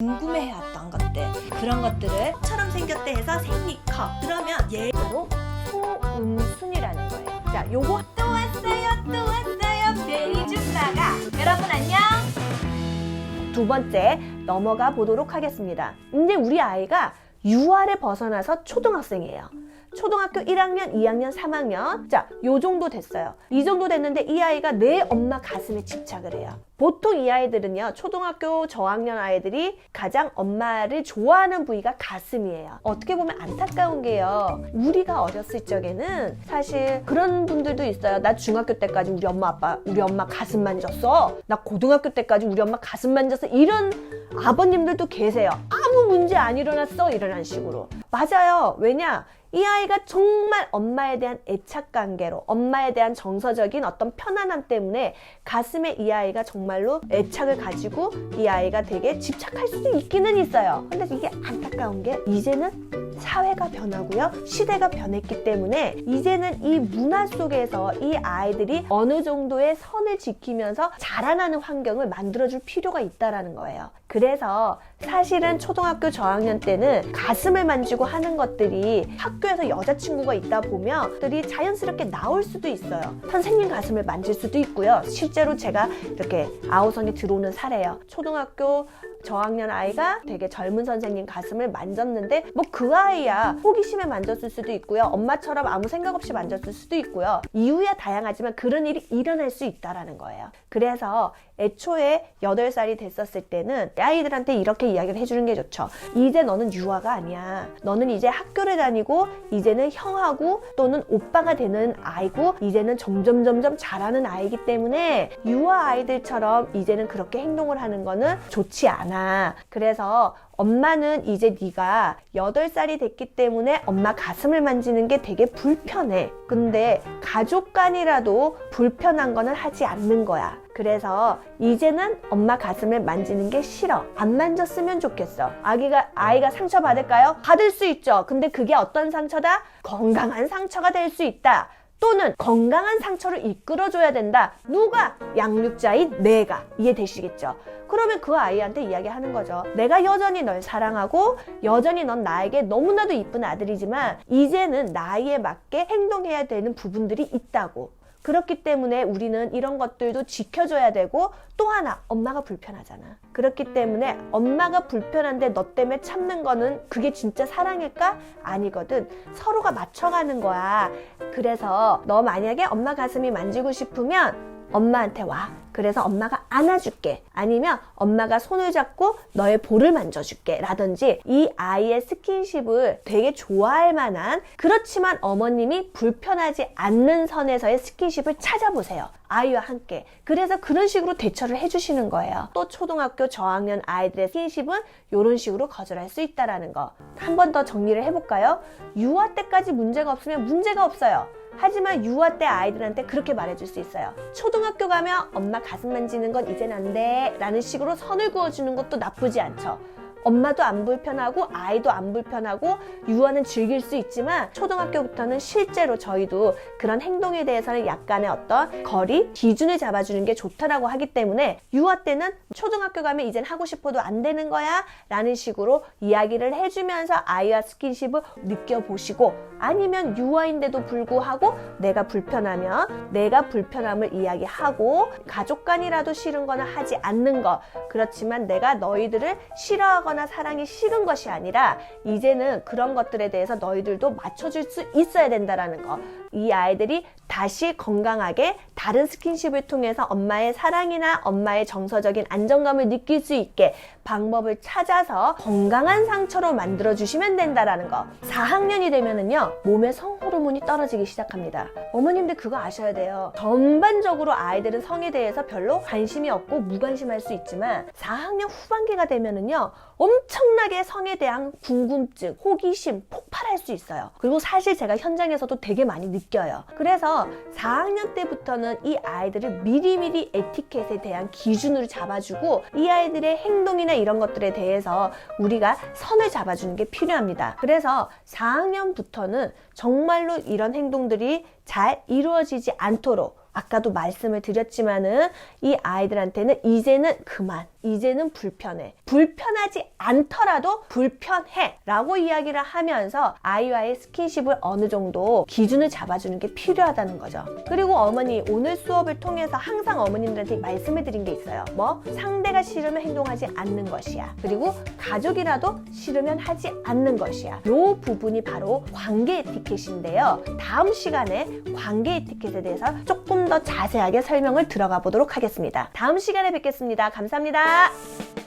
궁금해했던 것들, 그런 것들을 처럼 생겼대 해서 생리컵. 그러면 바로 소음순이라는 거예요. 자, 요거 또 왔어요 베리줌마가. 여러분 안녕. 두 번째 넘어가 보도록 하겠습니다. 이제 우리 아이가 유아를 벗어나서 초등학생이에요. 초등학교 1학년, 2학년, 3학년. 자, 요 정도 됐어요. 이 정도 됐는데 이 아이가 내 엄마 가슴에 집착을 해요. 보통 이 아이들은요, 초등학교 저학년 아이들이 가장 엄마를 좋아하는 부위가 가슴이에요. 어떻게 보면 안타까운 게요, 우리가 어렸을 적에는 사실 그런 분들도 있어요. 나 중학교 때까지 우리 엄마 가슴 만졌어. 나 고등학교 때까지 우리 엄마 가슴 만졌어. 이런 아버님들도 계세요. 아무 문제 안 일어났어. 이런 식으로. 맞아요. 왜냐? 이 아이가 정말 엄마에 대한 애착관계로, 엄마에 대한 정서적인 어떤 편안함 때문에 가슴에 이 아이가 정말로 애착을 가지고 이 아이가 되게 집착할 수도 있기는 있어요. 근데 이게 안타까운 게 이제는 사회가 변하고요, 시대가 변했기 때문에 이제는 이 문화 속에서 이 아이들이 어느 정도의 선을 지키면서 자라나는 환경을 만들어줄 필요가 있다라는 거예요. 그래서 사실은 초등학교 저학년 때는 가슴을 만지고 하는 것들이 학교에서 여자친구가 있다 보면 들이 자연스럽게 나올 수도 있어요. 선생님 가슴을 만질 수도 있고요. 실제로 제가 이렇게 아우성이 들어오는 사례예요. 초등학교 저학년 아이가 되게 젊은 선생님 가슴을 만졌는데 뭐 그 아이야 호기심에 만졌을 수도 있고요, 엄마처럼 아무 생각 없이 만졌을 수도 있고요. 이유야 다양하지만 그런 일이 일어날 수 있다라는 거예요. 그래서 애초에 8살이 됐었을 때는 아이들한테 이렇게 이야기를 해주는 게 좋죠. 이제 너는 유아가 아니야. 너는 이제 학교를 다니고 이제는 형하고 또는 오빠가 되는 아이고 이제는 점점 자라는 아이기 때문에 유아 아이들처럼 이제는 그렇게 행동을 하는 거는 좋지 않아. 그래서 엄마는 이제 네가 8살이 됐기 때문에 엄마 가슴을 만지는 게 되게 불편해. 근데 가족 간이라도 불편한 거는 하지 않는 거야. 그래서 이제는 엄마 가슴을 만지는 게 싫어. 안 만졌으면 좋겠어. 아이가 상처 받을까요? 받을 수 있죠. 근데 그게 어떤 상처다? 건강한 상처가 될 수 있다. 또는 건강한 상처를 이끌어줘야 된다. 누가? 양육자인 내가. 이해되시겠죠? 그러면 그 아이한테 이야기하는 거죠. 내가 여전히 널 사랑하고 여전히 넌 나에게 너무나도 이쁜 아들이지만 이제는 나이에 맞게 행동해야 되는 부분들이 있다고. 그렇기 때문에 우리는 이런 것들도 지켜줘야 되고, 또 하나 엄마가 불편하잖아. 그렇기 때문에 엄마가 불편한데 너 때문에 참는 거는 그게 진짜 사랑일까? 아니거든. 서로가 맞춰가는 거야. 그래서 너 만약에 엄마 가슴이 만지고 싶으면 엄마한테 와. 그래서 엄마가 안아줄게. 아니면 엄마가 손을 잡고 너의 볼을 만져줄게. 라든지 이 아이의 스킨십을 되게 좋아할 만한, 그렇지만 어머님이 불편하지 않는 선에서의 스킨십을 찾아보세요. 아이와 함께. 그래서 그런 식으로 대처를 해주시는 거예요. 또 초등학교 저학년 아이들의 스킨십은 이런 식으로 거절할 수 있다는 거. 한 번 더 정리를 해볼까요? 유아 때까지 문제가 없으면 문제가 없어요. 하지만 유아 때 아이들한테 그렇게 말해줄 수 있어요. 초등학교 가면 엄마 가슴 만지는 건 이젠 안 돼 라는 식으로 선을 그어주는 것도 나쁘지 않죠. 엄마도 안 불편하고 아이도 안 불편하고 유아는 즐길 수 있지만 초등학교부터는 실제로 저희도 그런 행동에 대해서는 약간의 어떤 거리, 기준을 잡아주는 게 좋다라고 하기 때문에 유아 때는 초등학교 가면 이젠 하고 싶어도 안 되는 거야 라는 식으로 이야기를 해주면서 아이와 스킨십을 느껴보시고, 아니면 유아인데도 불구하고 내가 불편하면 내가 불편함을 이야기하고 가족 간이라도 싫은 거는 하지 않는 거. 그렇지만 내가 너희들을 싫어하거나 사랑이 식은 것이 아니라 이제는 그런 것들에 대해서 너희들도 맞춰줄 수 있어야 된다라는 거. 이 아이들이 다시 건강하게 다른 스킨십을 통해서 엄마의 사랑이나 엄마의 정서적인 안정감을 느낄 수 있게 방법을 찾아서 건강한 상처로 만들어주시면 된다라는 거. 4학년이 되면은요, 몸의 성호르몬이 떨어지기 시작합니다. 어머님들 그거 아셔야 돼요. 전반적으로 아이들은 성에 대해서 별로 관심이 없고 무관심할 수 있지만 4학년 후반기가 되면은요, 엄청나게 성에 대한 궁금증, 호기심 폭발할 수 있어요. 그리고 사실 제가 현장에서도 되게 많이 느껴요. 그래서 4학년 때부터는 이 아이들을 미리미리 에티켓에 대한 기준으로 잡아주고 이 아이들의 행동이나 이런 것들에 대해서 우리가 선을 잡아주는 게 필요합니다. 그래서 4학년부터는 정말로 이런 행동들이 잘 이루어지지 않도록 아까도 말씀을 드렸지만은 이 아이들한테는 이제는 그만, 이제는 불편해, 불편하지 않더라도 불편해 라고 이야기를 하면서 아이와의 스킨십을 어느 정도 기준을 잡아주는 게 필요하다는 거죠. 그리고 어머니, 오늘 수업을 통해서 항상 어머님들한테 말씀을 드린 게 있어요. 뭐? 상대가 싫으면 행동하지 않는 것이야. 그리고 가족이라도 싫으면 하지 않는 것이야. 요 부분이 바로 관계 에티켓인데요. 다음 시간에 관계 에티켓에 대해서 조금 더 자세하게 설명을 들어가 보도록 하겠습니다. 다음 시간에 뵙겠습니다. 감사합니다.